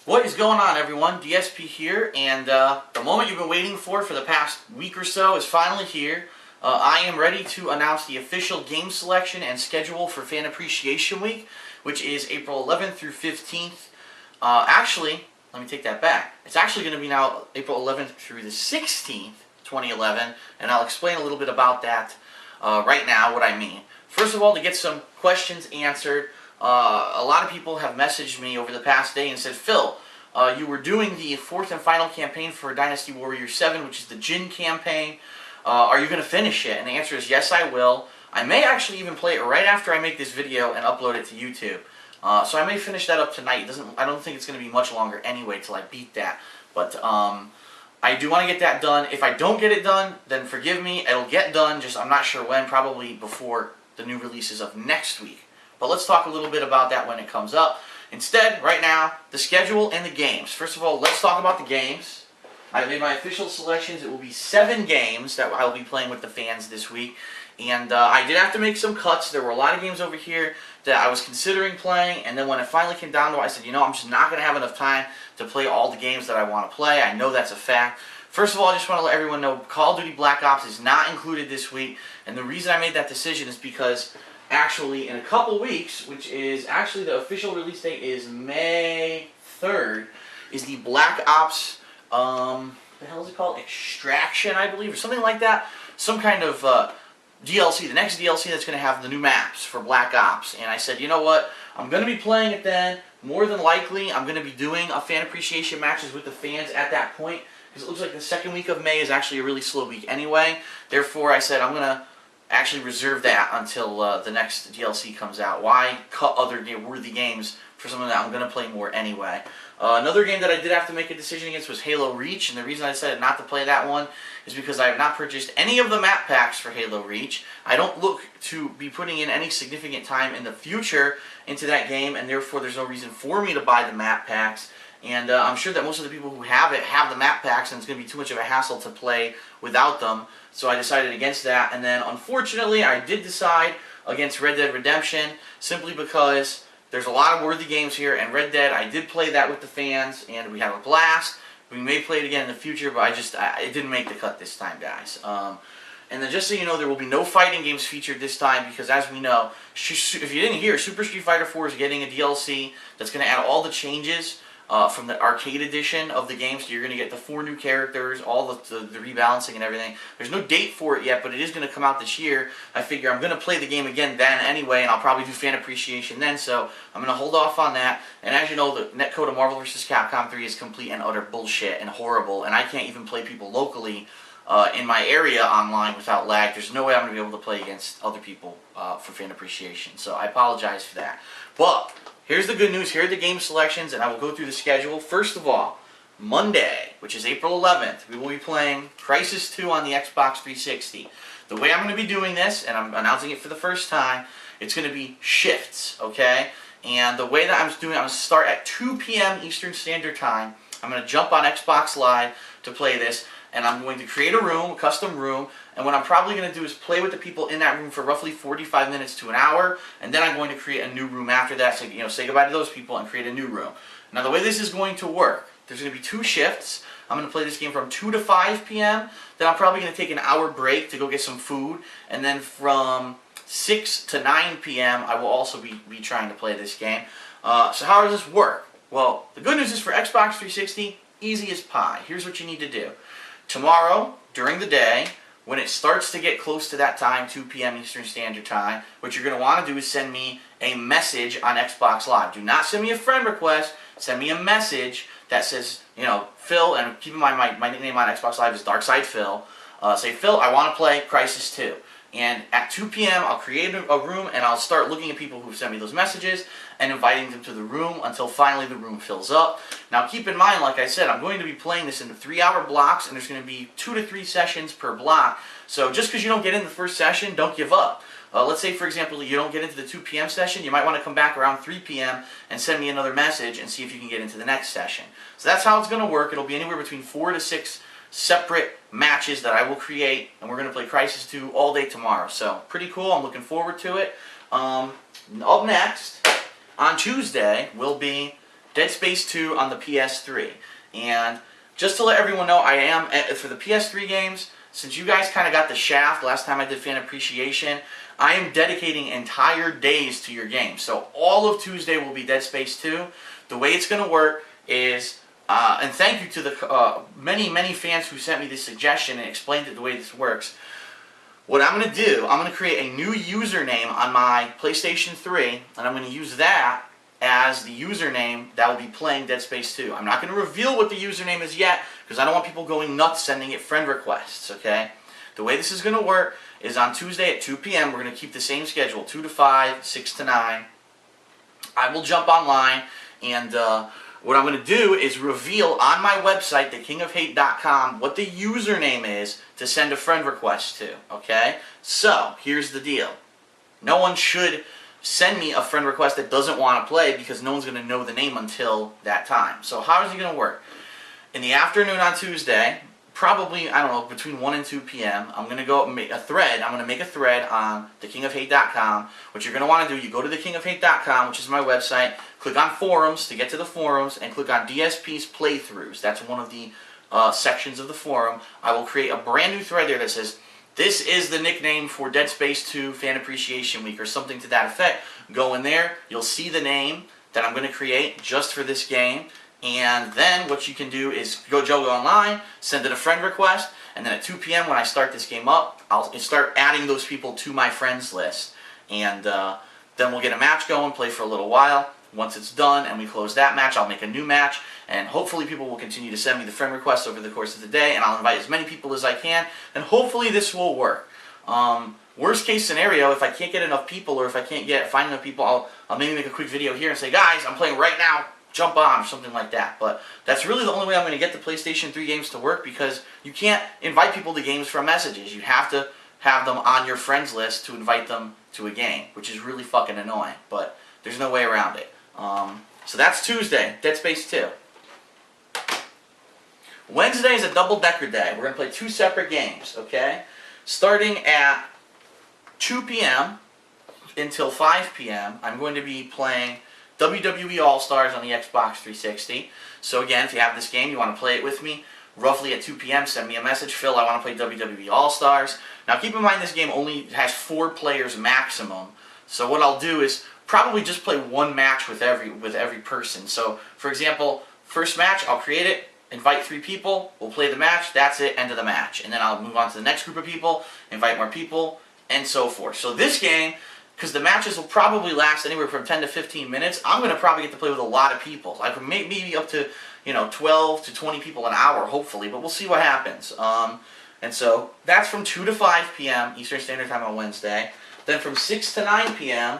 What is going on, everyone? DSP here, and the moment you've been waiting for the past week or so is finally here. I am ready to announce the official game selection and schedule for Fan Appreciation Week, which is April 11th through 15th. Actually, let me take that back. It's actually going to be now April 11th through the 16th, 2011, and I'll explain a little bit about that right now, what I mean. First of all, to get some questions answered, a lot of people have messaged me over the past day and said, Phil, you were doing the fourth and final campaign for Dynasty Warrior 7, which is the Jin campaign. Are you going to finish it? And the answer is yes, I will. I may actually even play it right after I make this video and upload it to YouTube. So I may finish that up tonight. I don't think it's going to be much longer anyway till I beat that. But I do want to get that done. If I don't get it done, then forgive me. It'll get done, just I'm not sure when, probably before the new releases of next week. But let's talk a little bit about that when it comes up. Instead, right now, the schedule and the games. First of all, let's talk about the games. I made my official selections. It will be 7 games that I'll be playing with the fans this week. And I did have to make some cuts. There were a lot of games over here that I was considering playing. And then when it finally came down to it, I said, you know, I'm just not going to have enough time to play all the games that I want to play. I know that's a fact. First of all, I just want to let everyone know Call of Duty Black Ops is not included this week. And the reason I made that decision is because actually in a couple weeks, which is actually the official release date is May 3rd, is the Black Ops, what the hell is it called? Extraction, I believe, or something like that. Some kind of DLC, the next DLC that's going to have the new maps for Black Ops. And I said, you know what, I'm going to be playing it then. More than likely, I'm going to be doing a fan appreciation matches with the fans at that point, because it looks like the second week of May is actually a really slow week anyway. Therefore, I said I'm going to actually reserve that until the next DLC comes out. Why cut other worthy games for something that I'm going to play more anyway? Another game that I did have to make a decision against was Halo Reach, and the reason I decided not to play that one is because I have not purchased any of the map packs for Halo Reach. I don't look to be putting in any significant time in the future into that game, and therefore there's no reason for me to buy the map packs. And I'm sure that most of the people who have it have the map packs, and it's going to be too much of a hassle to play without them. So I decided against that. And then, unfortunately, I did decide against Red Dead Redemption, simply because there's a lot of worthy games here. And Red Dead, I did play that with the fans, and we had a blast. We may play it again in the future, but it didn't make the cut this time, guys. And then just so you know, there will be no fighting games featured this time because, as we know, if you didn't hear, Super Street Fighter 4 is getting a DLC that's going to add all the changes from the arcade edition of the game. So you're going to get the 4 new characters, all the rebalancing and everything. There's no date for it yet, but it is going to come out this year. I figure I'm going to play the game again then anyway, and I'll probably do fan appreciation then, so I'm going to hold off on that. And as you know, the netcode of Marvel vs. Capcom 3 is complete and utter bullshit and horrible, and I can't even play people locally in my area online without lag. There's no way I'm going to be able to play against other people for fan appreciation, so I apologize for that. But here's the good news. Here are the game selections, and I will go through the schedule. First of all, Monday, which is April 11th, we will be playing Crysis 2 on the Xbox 360. The way I'm going to be doing this, and I'm announcing it for the first time, it's going to be shifts, okay? And the way that I'm doing it, I'm going to start at 2 p.m. Eastern Standard Time. I'm going to jump on Xbox Live to play this, and I'm going to create a room, a custom room, and what I'm probably going to do is play with the people in that room for roughly 45 minutes to an hour, and then I'm going to create a new room after that, so say goodbye to those people and create a new room. Now the way this is going to work, there's going to be 2 shifts. I'm going to play this game from 2 to 5 p.m., then I'm probably going to take an hour break to go get some food, and then from 6 to 9 p.m. I will also be trying to play this game. So how does this work? Well, the good news is for Xbox 360, easy as pie. Here's what you need to do. Tomorrow, during the day, when it starts to get close to that time, 2 p.m. Eastern Standard Time, what you're going to want to do is send me a message on Xbox Live. Do not send me a friend request. Send me a message that says, Phil, and keep in mind my nickname on Xbox Live is DarkSidePhil. Say, Phil, I want to play Crysis 2. And at 2 p.m., I'll create a room, and I'll start looking at people who send me those messages and inviting them to the room until finally the room fills up. Now, keep in mind, like I said, I'm going to be playing this in 3-hour blocks, and there's going to be 2 to 3 sessions per block. So just because you don't get in the first session, don't give up. Let's say, for example, you don't get into the 2 p.m. session. You might want to come back around 3 p.m. and send me another message and see if you can get into the next session. So that's how it's going to work. It'll be anywhere between 4 to 6 separate matches that I will create, and we're going to play Crysis 2 all day tomorrow. So, pretty cool. I'm looking forward to it. Up next, on Tuesday, will be Dead Space 2 on the PS3. And just to let everyone know, I am, for the PS3 games, since you guys kind of got the shaft last time I did Fan Appreciation, I am dedicating entire days to your game. So all of Tuesday will be Dead Space 2. The way it's going to work is, and thank you to the many fans who sent me this suggestion and explained it the way this works. What I'm going to do, I'm going to create a new username on my PlayStation 3, and I'm going to use that as the username that will be playing Dead Space 2. I'm not going to reveal what the username is yet, because I don't want people going nuts sending it friend requests, okay? The way this is going to work is on Tuesday at 2 p.m., we're going to keep the same schedule, 2 to 5, 6 to 9. I will jump online, and what I'm going to do is reveal on my website, thekingofhate.com, what the username is to send a friend request to, okay? So, here's the deal. No one should send me a friend request that doesn't want to play because no one's going to know the name until that time. So how is it going to work? In the afternoon on Tuesday, probably, I don't know, between 1 and 2 p.m., I'm going to go make a thread. I'm going to make a thread on thekingofhate.com. What you're going to want to do, you go to thekingofhate.com, which is my website, click on forums to get to the forums, and click on DSP's playthroughs. That's one of the sections of the forum. I will create a brand new thread there that says, this is the nickname for Dead Space 2 Fan Appreciation Week, or something to that effect. Go in there, you'll see the name that I'm going to create just for this game, and then what you can do is go online, send it a friend request, and then at 2 p.m. when I start this game up, I'll start adding those people to my friends list, and then we'll get a match going, play for a little while. Once it's done and we close that match, I'll make a new match, and hopefully people will continue to send me the friend requests over the course of the day, and I'll invite as many people as I can, and hopefully this will work. Worst case scenario, if I can't get enough people, or if I can't find enough people, I'll maybe make a quick video here and say, guys, I'm playing right now, jump on, or something like that. But that's really the only way I'm going to get the PlayStation 3 games to work, because you can't invite people to games from messages. You have to have them on your friends list to invite them to a game, which is really fucking annoying, but there's no way around it. So that's Tuesday, Dead Space 2. Wednesday is a double-decker day. We're going to play 2 separate games, okay? Starting at 2 p.m. until 5 p.m., I'm going to be playing WWE All-Stars on the Xbox 360. So again, if you have this game, you want to play it with me, roughly at 2 p.m., send me a message. Phil, I want to play WWE All-Stars. Now keep in mind this game only has 4 players maximum. So what I'll do is probably just play 1 match with every person. So, for example, first match, I'll create it, invite 3 people, we'll play the match, that's it, end of the match. And then I'll move on to the next group of people, invite more people, and so forth. So this game, because the matches will probably last anywhere from 10 to 15 minutes, I'm going to probably get to play with a lot of people. I can maybe up to 12 to 20 people an hour, hopefully, but we'll see what happens. And so that's from 2 to 5 p.m. Eastern Standard Time on Wednesday. Then from 6 to 9 p.m.,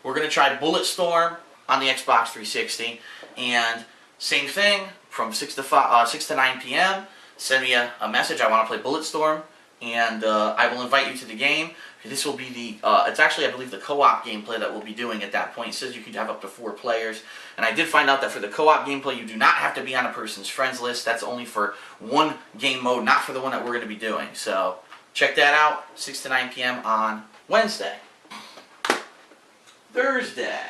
we're going to try Bulletstorm on the Xbox 360. And same thing, from 6 to 9 p.m., send me a message, I want to play Bulletstorm, and I will invite you to the game. This will be the, it's actually, I believe, the co-op gameplay that we'll be doing at that point. It says you could have up to 4 players. And I did find out that for the co-op gameplay, you do not have to be on a person's friends list. That's only for one game mode, not for the one that we're going to be doing. So check that out, 6 to 9 p.m. on Wednesday. Thursday,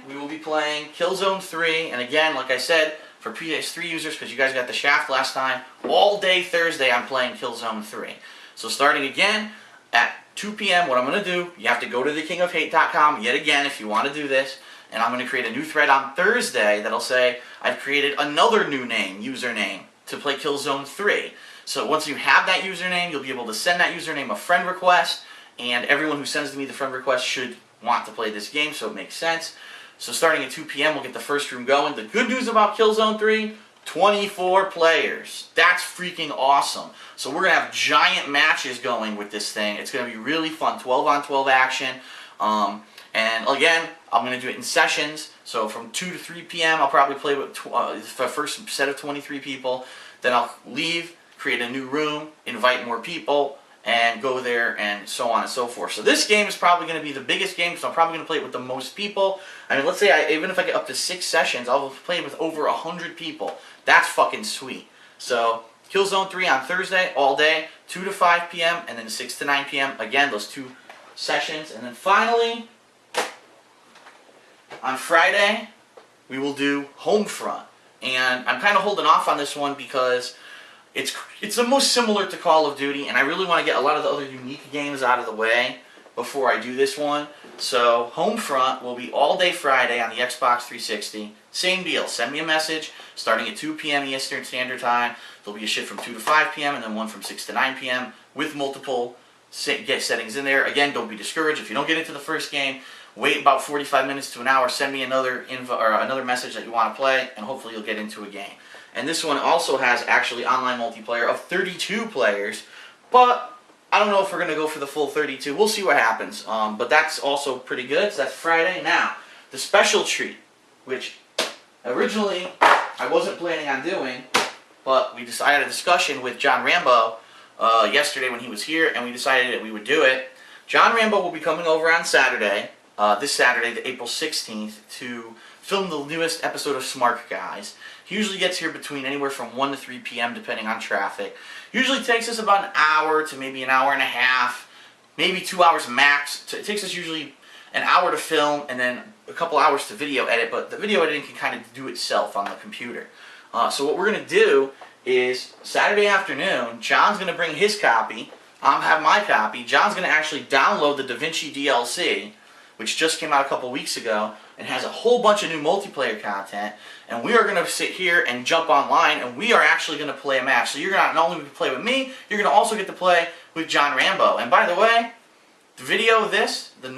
we will be playing Killzone 3. And again, like I said, for PS3 users, because you guys got the shaft last time, all day Thursday I'm playing Killzone 3. So starting again at 2 p.m., what I'm going to do, you have to go to thekingofhate.com yet again if you want to do this, and I'm going to create a new thread on Thursday that'll say I've created another new username to play Killzone 3. So once you have that username, you'll be able to send that username a friend request, and everyone who sends me the friend request should want to play this game, so it makes sense. So starting at 2 p.m., we'll get the first room going. The good news about Killzone 3, 24 players. That's freaking awesome. So we're going to have giant matches going with this thing. It's going to be really fun. 12 on 12 action. And again, I'm going to do it in sessions. So from 2 to 3 p.m., I'll probably play with the first set of 23 people. Then I'll leave, create a new room, invite more people, and go there, and so on and so forth. So this game is probably going to be the biggest game, because I'm probably going to play it with the most people. I mean, let's say even if I get up to 6 sessions, I'll play with over 100 people. That's fucking sweet. So Killzone 3 on Thursday, all day, 2 to 5 p.m., and then 6 to 9 p.m. Again, those 2 sessions. And then finally, on Friday, we will do Homefront. And I'm kind of holding off on this one because it's the most similar to Call of Duty, and I really want to get a lot of the other unique games out of the way before I do this one. So Homefront will be all day Friday on the Xbox 360. Same deal. Send me a message starting at 2 p.m. Eastern Standard Time. There'll be a shift from 2 to 5 p.m. and then one from 6 to 9 p.m. with multiple settings in there. Again, don't be discouraged. If you don't get into the first game, wait about 45 minutes to an hour. Send me another another message that you want to play, and hopefully you'll get into a game. And this one also has actually online multiplayer of 32 players, but I don't know if we're going to go for the full 32. We'll see what happens. But that's also pretty good. So that's Friday. Now, the special treat, which originally I wasn't planning on doing, but I had a discussion with John Rambo yesterday when he was here, and we decided that we would do it. John Rambo will be coming over on Saturday, this Saturday, the April 16th, to film the newest episode of Smart Guys. He usually gets here between anywhere from 1 to 3 p.m. depending on traffic. Usually takes us about an hour to maybe an hour and a half, maybe 2 hours max. It takes us usually an hour to film and then a couple hours to video edit, but the video editing can kind of do itself on the computer. So what we're going to do is Saturday afternoon, John's going to bring his copy. I'm have my copy. John's going to actually download the DaVinci DLC, which just came out a couple weeks ago, and has a whole bunch of new multiplayer content. And we are going to sit here and jump online, and we are actually going to play a match. So you're going to not only play with me, you're going to also get to play with John Rambo. And by the way, the video of this, the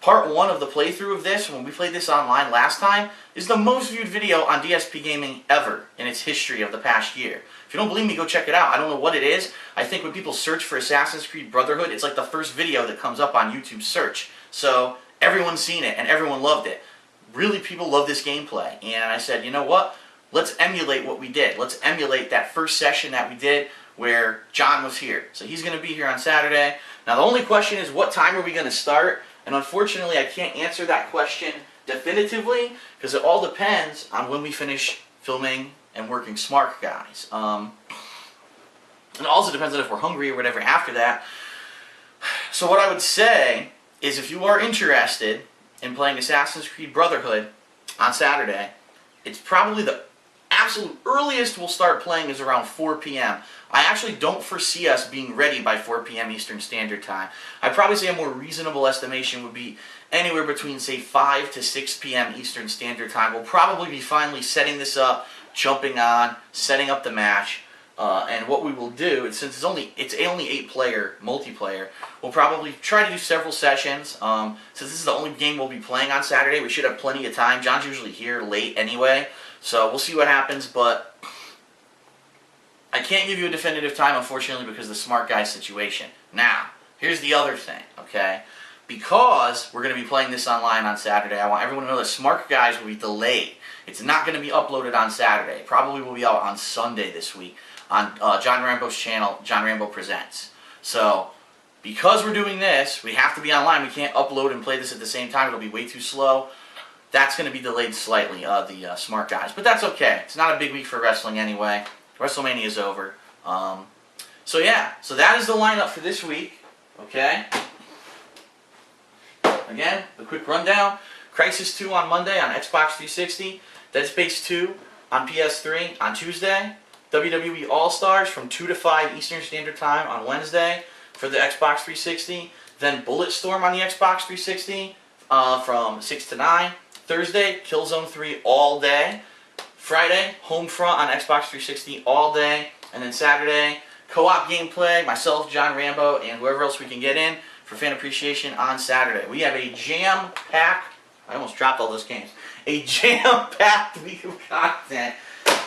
part 1 of the playthrough of this, when we played this online last time, is the most viewed video on DSPGaming ever in its history of the past year. If you don't believe me, go check it out. I don't know what it is. I think when people search for Assassin's Creed Brotherhood, it's like the first video that comes up on YouTube search. So everyone's seen it, and everyone loved it. Really, people love this gameplay. And I said, you know what? Let's emulate what we did. Let's emulate that first session that we did where John was here. So he's going to be here on Saturday. Now, the only question is, what time are we going to start? And unfortunately, I can't answer that question definitively because it all depends on when we finish filming and working Smart Guys. And it also depends on if we're hungry or whatever after that. So what I would say is if you are interested in playing Assassin's Creed Brotherhood on Saturday, it's probably the absolute earliest we'll start playing is around 4 p.m. I actually don't foresee us being ready by 4 p.m. Eastern Standard Time. I'd probably say a more reasonable estimation would be anywhere between, say, 5 to 6 p.m. Eastern Standard Time. We'll probably be finally setting this up, jumping on, setting up the match. And what we will do, since it's only 8-player multiplayer, we'll probably try to do several sessions. Since this is the only game we'll be playing on Saturday, we should have plenty of time. John's usually here late anyway, so we'll see what happens, but I can't give you a definitive time, unfortunately, because of the Smart Guy situation. Now, here's the other thing, okay? Because we're going to be playing this online on Saturday, I want everyone to know that Smart Guys will be delayed. It's not going to be uploaded on Saturday. It probably will be out on Sunday this week on John Rambo's channel, John Rambo Presents. So, because we're doing this, we have to be online. We can't upload and play this at the same time. It'll be way too slow. That's going to be delayed slightly, the Smart Guys. But that's okay. It's not a big week for wrestling anyway. WrestleMania is over. So yeah, so that is the lineup for this week. Okay? Again, a quick rundown. Crysis 2 on Monday on Xbox 360. Dead Space 2 on PS3 on Tuesday. WWE All-Stars from 2 to 5 Eastern Standard Time on Wednesday for the Xbox 360. Then Bulletstorm on the Xbox 360 from 6 to 9. Thursday, Killzone 3 all day. Friday, Homefront on Xbox 360 all day. And then Saturday, co-op gameplay, myself, John Rambo, and whoever else we can get in for fan appreciation on Saturday. We have a jam-packed, I almost dropped all those games, a jam-packed week of content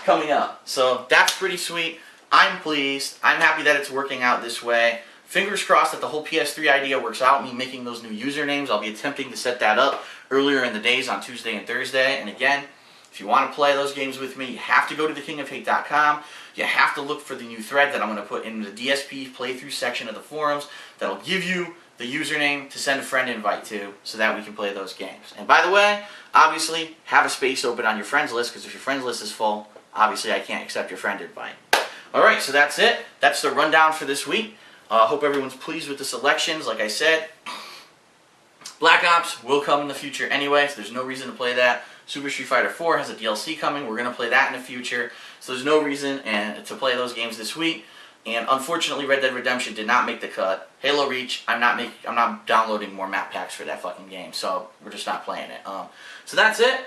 coming up. So that's pretty sweet. I'm pleased. I'm happy that it's working out this way. Fingers crossed that the whole PS3 idea works out, me making those new usernames. I'll be attempting to set that up earlier in the days on Tuesday and Thursday. And again, if you want to play those games with me, you have to go to thekingofhate.com. You have to look for the new thread that I'm going to put in the DSP playthrough section of the forums. That'll give you the username to send a friend invite to so that we can play those games. And by the way, obviously, have a space open on your friends list, because if your friends list is full, obviously I can't accept your friend invite. Alright, so that's it. That's the rundown for this week. Hope everyone's pleased with the selections. Like I said, Black Ops will come in the future anyway, so there's no reason to play that. Super Street Fighter 4 has a DLC coming. We're going to play that in the future, so there's no reason to play those games this week. And unfortunately, Red Dead Redemption did not make the cut. Halo Reach, I'm not downloading more map packs for that fucking game, so we're just not playing it. So that's it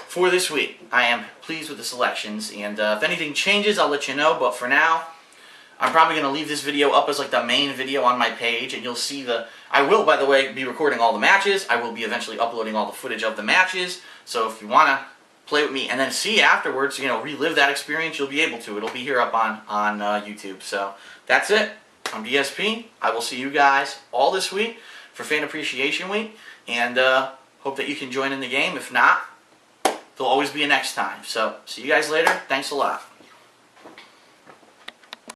for this week. I am pleased with the selections, and if anything changes, I'll let you know. But for now, I'm probably going to leave this video up as like the main video on my page, and you'll see I will, by the way, be recording all the matches. I will be eventually uploading all the footage of the matches. So if you want to play with me and then see afterwards, relive that experience, you'll be able to. It'll be here up on YouTube. So that's it. I'm DSP. I will see you guys all this week for Fan Appreciation Week, and hope that you can join in the game. If not, there'll always be a next time. So see you guys later. Thanks a lot.